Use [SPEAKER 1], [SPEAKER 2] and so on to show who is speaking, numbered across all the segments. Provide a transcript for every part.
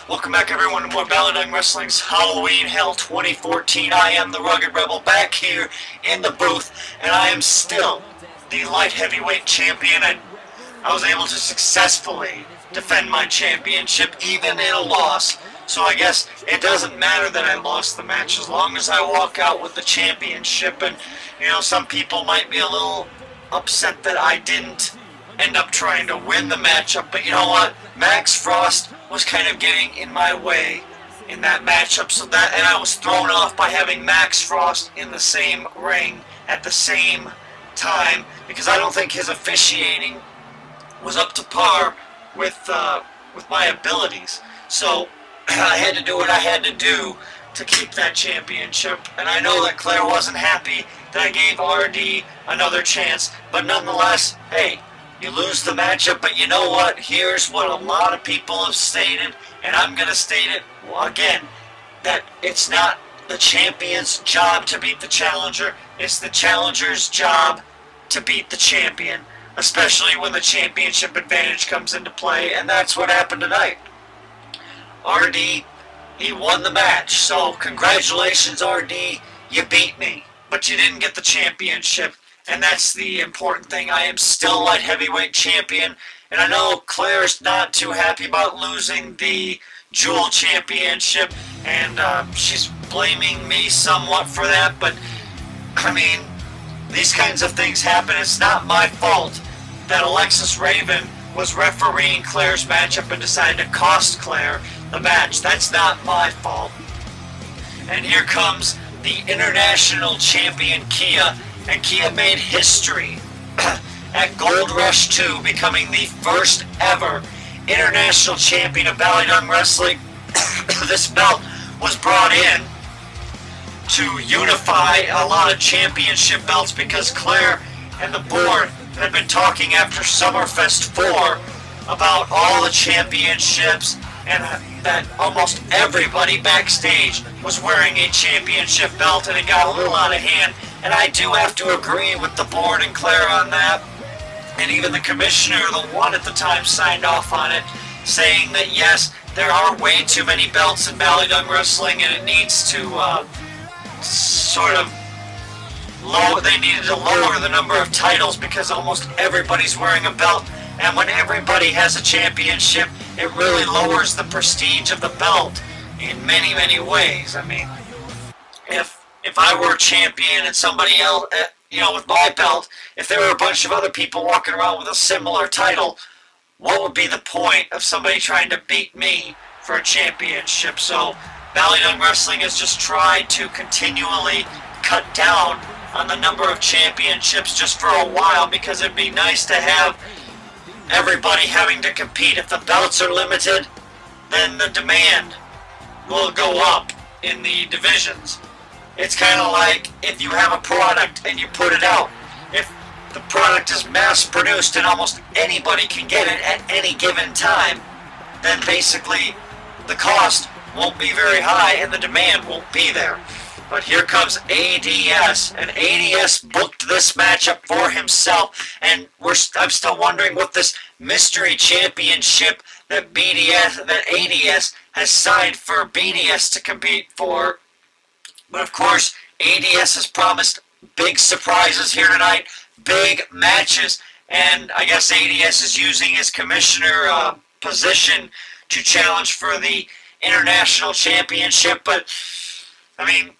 [SPEAKER 1] Welcome back everyone to more Balladang Wrestling's Halloween Hell 2014. I am the Rugged Rebel back here in the booth, and I am still the light heavyweight champion, and I was able to successfully defend my championship even in a loss. So I guess it doesn't matter that I lost the match as long as I walk out with the championship. And you know, some people might be a little upset that I didn't end up trying to win the matchup, but you know what? Max Frost was kind of getting in my way in that matchup, and I was thrown off by having Max Frost in the same ring at the same time because I don't think his officiating was up to par with my abilities. So I had to do what I had to do to keep that championship, and I know that Claire wasn't happy that I gave RD another chance, but nonetheless, hey, you lose the matchup, but you know what? Here's what a lot of people have stated, and I'm going to state it again, that it's not the champion's job to beat the challenger, it's the challenger's job to beat the champion, especially when the championship advantage comes into play, and that's what happened tonight. RD, he won the match, so congratulations RD, you beat me, but you didn't get the championship. And that's the important thing. I am still light heavyweight champion, and I know Claire's not too happy about losing the Jewel Championship, and she's blaming me somewhat for that, but I mean, these kinds of things happen. It's not my fault that Alexis Raven was refereeing Claire's matchup and decided to cost Claire the match. That's not my fault. And here comes the International Champion Kia, and Kia made history at Gold Rush 2, becoming the first ever international champion of Balladang Wrestling. This belt was brought in to unify a lot of championship belts because Claire and the board had been talking after Summerfest 4 about all the championships, and that almost everybody backstage was wearing a championship belt, and it got a little out of hand. And I do have to agree with the board and Claire on that. And even the commissioner, the one at the time, signed off on it, saying that yes, there are way too many belts in Balladang Wrestling, and it needs to they needed to lower the number of titles because almost everybody's wearing a belt. And when everybody has a championship, it really lowers the prestige of the belt in many, many ways. I mean, if I were a champion and somebody else, with my belt, if there were a bunch of other people walking around with a similar title, what would be the point of somebody trying to beat me for a championship? So Balladang Wrestling has just tried to continually cut down on the number of championships just for a while, because it'd be nice to have everybody having to compete. If the belts are limited, then the demand will go up in the divisions. It's kind of like if you have a product and you put it out. If the product is mass-produced and almost anybody can get it at any given time, then basically the cost won't be very high and the demand won't be there. But here comes ADS, and ADS booked this matchup for himself, and I'm still wondering what this mystery championship that ADS has signed for BDS to compete for. But of course, ADS has promised big surprises here tonight, big matches, and I guess ADS is using his commissioner position to challenge for the International Championship. But I mean,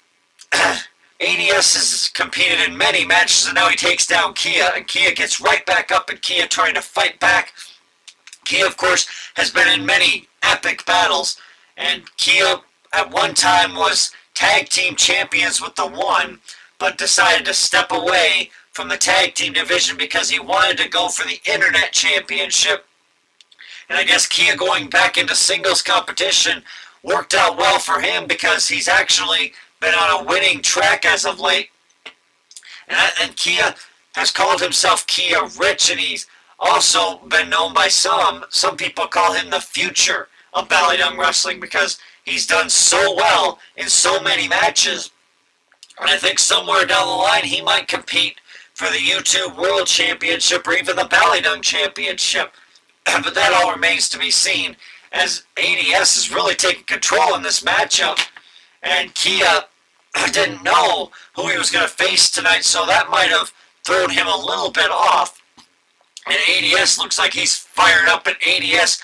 [SPEAKER 1] ADS has competed in many matches, and now he takes down Kia, and Kia gets right back up, and Kia trying to fight back. Kia, of course, has been in many epic battles, and Kia at one time was tag team champions with the One, but decided to step away from the tag team division because he wanted to go for the Internet Championship. And I guess Kia going back into singles competition worked out well for him because he's actually been on a winning track as of late. And Kia has called himself Kia Rich, and he's also been known by some people call him the future of Balladang Wrestling because he's done so well in so many matches. And I think somewhere down the line he might compete for the YouTube World Championship or even the Balladang Championship. But that all remains to be seen as ADS is really taking control in this matchup. And Kia didn't know who he was going to face tonight, so that might have thrown him a little bit off. And ADS looks like he's fired up, and ADS,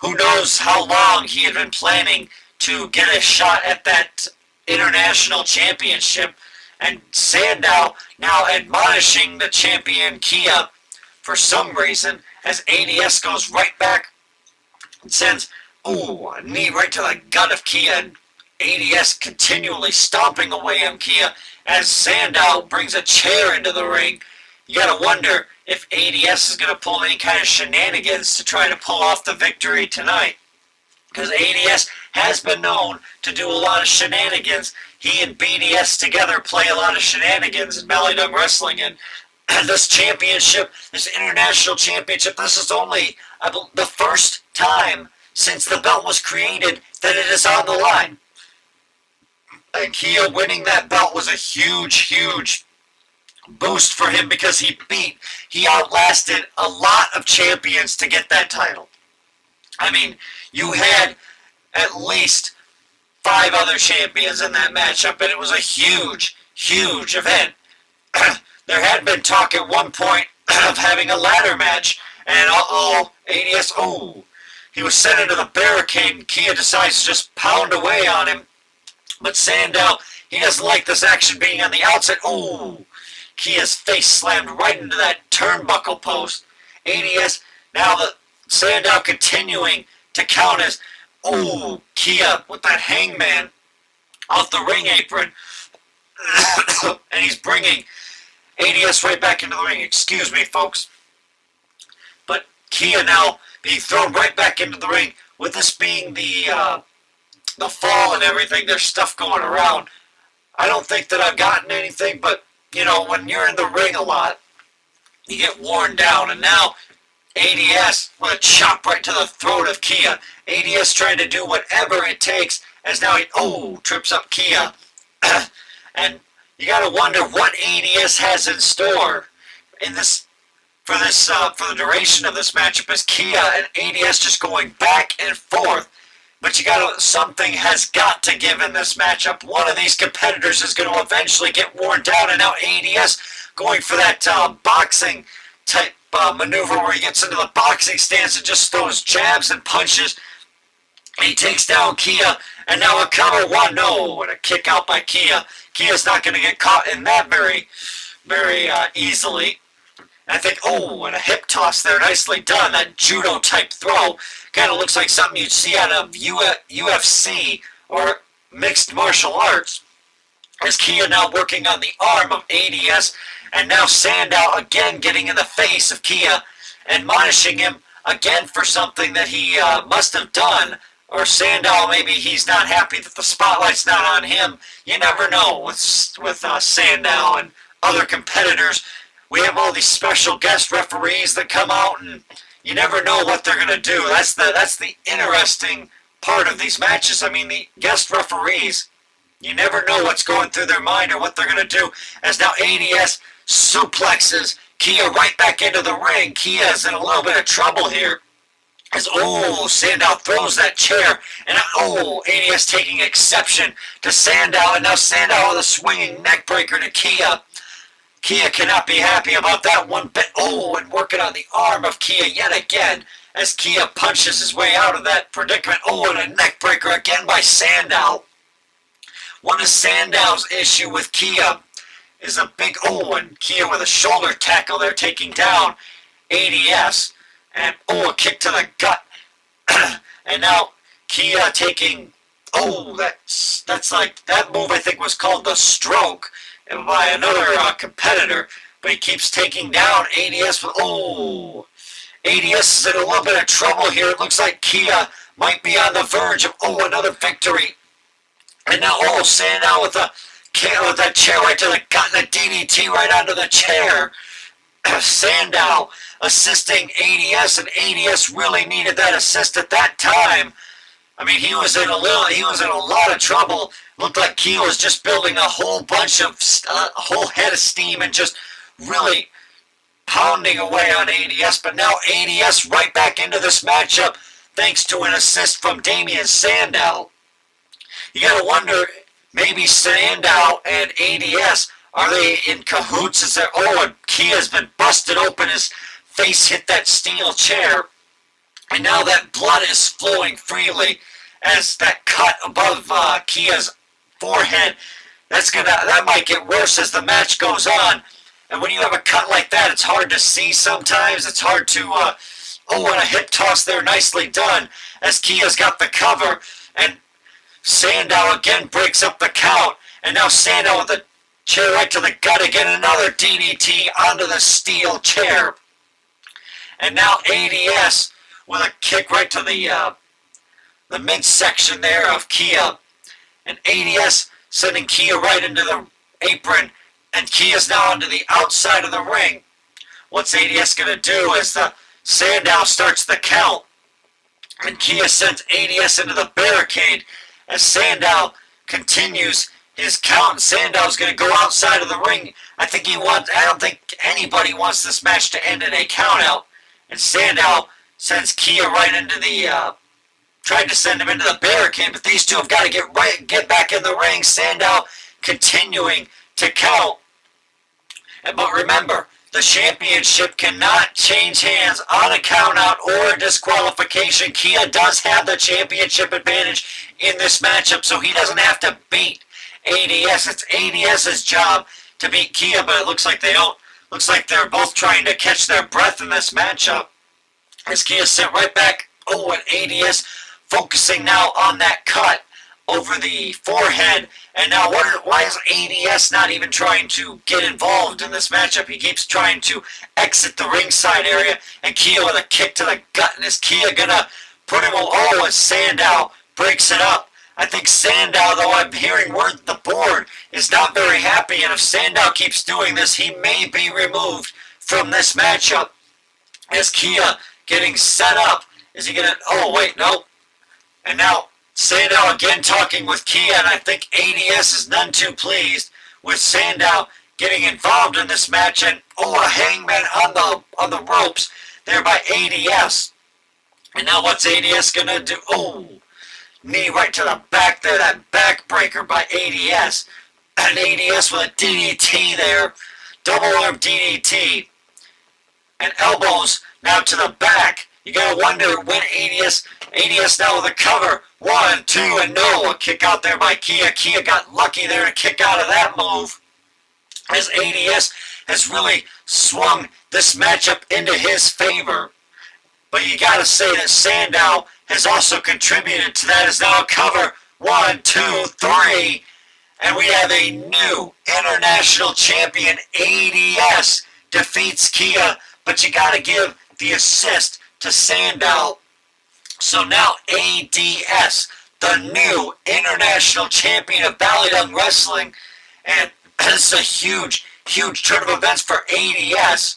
[SPEAKER 1] who knows how long he had been planning to get a shot at that international championship. And Sandow now admonishing the champion Kia for some reason, as ADS goes right back and sends a knee right to the gut of Kia, and ADS continually stomping away on Kia as Sandow brings a chair into the ring. You gotta wonder if ADS is gonna pull any kind of shenanigans to try to pull off the victory tonight, because ADS has been known to do a lot of shenanigans. He and BDS together play a lot of shenanigans in Ballydung Wrestling, and this championship, this international championship, this is only the first time since the belt was created that it is on the line. And Kia winning that belt was a huge boost for him, because he outlasted a lot of champions to get that title. I mean, you had at least 5 other champions in that matchup, and it was a huge event. There had been talk at one point of having a ladder match, and ADS, he was sent into the barricade, and Kia decides to just pound away on him. But Sandow, he doesn't like this action being on the outside. Kia's face slammed right into that turnbuckle post. ADS, now the Sandow continuing to count as, Kia with that hangman off the ring apron. And he's bringing ADS right back into the ring. Excuse me, folks. But Kia now being thrown right back into the ring, with this being the fall and everything. There's stuff going around. I don't think that I've gotten anything, but, you know, when you're in the ring a lot, you get worn down. And now ADS with a chop right to the throat of Kia. ADS trying to do whatever it takes, as now he, trips up Kia. And you gotta wonder what ADS has in store in this, for the duration of this matchup, as Kia and ADS just going back and forth. But something has got to give in this matchup. One of these competitors is going to eventually get worn down, and now ADS going for that boxing type maneuver where he gets into the boxing stance and just throws jabs and punches. He takes down Kia, and now a cover 1-0 and a kick out by Kia. Kia's not going to get caught in that very easily. And I think, and a hip toss there, nicely done. That judo type throw kind of looks like something you'd see out of UFC or mixed martial arts. As Kia now working on the arm of ADS, and now Sandow again getting in the face of Kia, admonishing him again for something that he must have done. Or Sandow, maybe he's not happy that the spotlight's not on him. You never know with Sandow and other competitors. We have all these special guest referees that come out, and you never know what they're going to do. That's the interesting part of these matches. I mean, the guest referees, you never know what's going through their mind or what they're going to do. As now ADS suplexes Kia right back into the ring. Kia is in a little bit of trouble here. As, Sandow throws that chair, and, ADS taking exception to Sandow, and now Sandow with a swinging neckbreaker to Kia. Kia cannot be happy about that one bit. And working on the arm of Kia yet again, as Kia punches his way out of that predicament. And a neckbreaker again by Sandow. One of Sandow's issue with Kia is a big, and Kia with a shoulder tackle there taking down ADS. And, a kick to the gut. And now Kia taking, that's like, that move I think was called the stroke by another competitor. But he keeps taking down ADS with, ADS is in a little bit of trouble here. It looks like Kia might be on the verge of, another victory. And now, Sandow with that chair right to the gut, and a DDT right onto the chair. Sandow assisting ADS, and ADS really needed that assist at that time. I mean, he was in a lot of trouble. Looked like Kia was just building a whole head of steam and just really pounding away on ADS. But now ADS right back into this matchup. thanks to an assist from Damian Sandow. You gotta wonder, maybe Sandow and ADS, are they in cahoots? Is there, and Kia's been busted open, his face hit that steel chair, and now that blood is flowing freely as that cut above Kia's forehead. That might get worse as the match goes on. And when you have a cut like that, it's hard to see sometimes. It's hard to, and a hip toss there, nicely done, as Kia's got the cover. And Sandow again breaks up the count. And now Sandow with a chair right to the gut again, another DDT onto the steel chair. And now ADS with a kick right to the midsection there of Kia. And ADS sending Kia right into the apron. And Kia's now onto the outside of the ring. What's ADS going to do as the Sandow starts the count? And Kia sends ADS into the barricade as Sandow continues his count. And Sandow's going to go outside of the ring. I don't think anybody wants this match to end in a count out. And Sandow sends Kia right into the tried to send him into the barricade, but these two have got to get back in the ring. Sandow continuing to count. But remember, the championship cannot change hands on a countout or a disqualification. Kia does have the championship advantage in this matchup, so he doesn't have to beat ADS. It's ADS's job to beat Kia, but it looks like they don't. Looks like they're both trying to catch their breath in this matchup. As Kia sent right back, and ADS focusing now on that cut over the forehead. And now why is ADS not even trying to get involved in this matchup? He keeps trying to exit the ringside area, and Kia with a kick to the gut. And is Kia gonna put him, as Sandow breaks it up? I think Sandow, though I'm hearing word the board is not very happy, and if Sandow keeps doing this, he may be removed from this matchup. As Kia getting set up, is he gonna, no. And now Sandow again talking with Kia, and I think ADS is none too pleased with Sandow getting involved in this match. And a hangman on the ropes there by ADS. And now what's ADS gonna do? Knee right to the back there, that backbreaker by ADS. And ADS with a DDT there, double arm DDT. And elbows now to the back. You gotta wonder when ADS now with a cover. 1, 2, and no. A kick out there by Kia. Kia got lucky there to kick out of that move. As ADS has really swung this matchup into his favor. But you gotta say that Sandow has also contributed to that. As now a cover. 1, 2, 3. And we have a new international champion. ADS defeats Kia. But you gotta give the assist to Sandow. So now ADS, the new international champion of Ballydung Wrestling, and this is a huge, huge turn of events for ADS.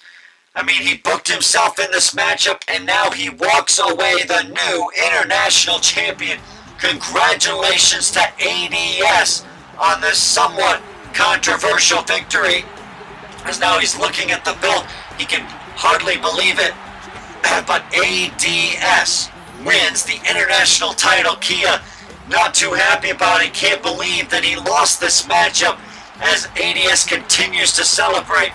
[SPEAKER 1] I mean, he booked himself in this matchup, and now he walks away the new international champion. Congratulations to ADS on this somewhat controversial victory. As now he's looking at the belt, he can hardly believe it. But ADS wins the international title. Kia not too happy about it. Can't believe that he lost this matchup as ADS continues to celebrate.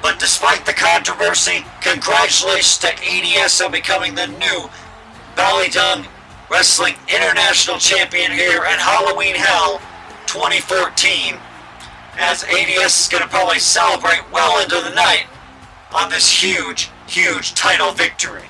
[SPEAKER 1] But despite the controversy, congratulations to ADS on becoming the new Ballydung Wrestling International Champion here at Halloween Hell 2014. As ADS is going to probably celebrate well into the night on this huge, huge title victory.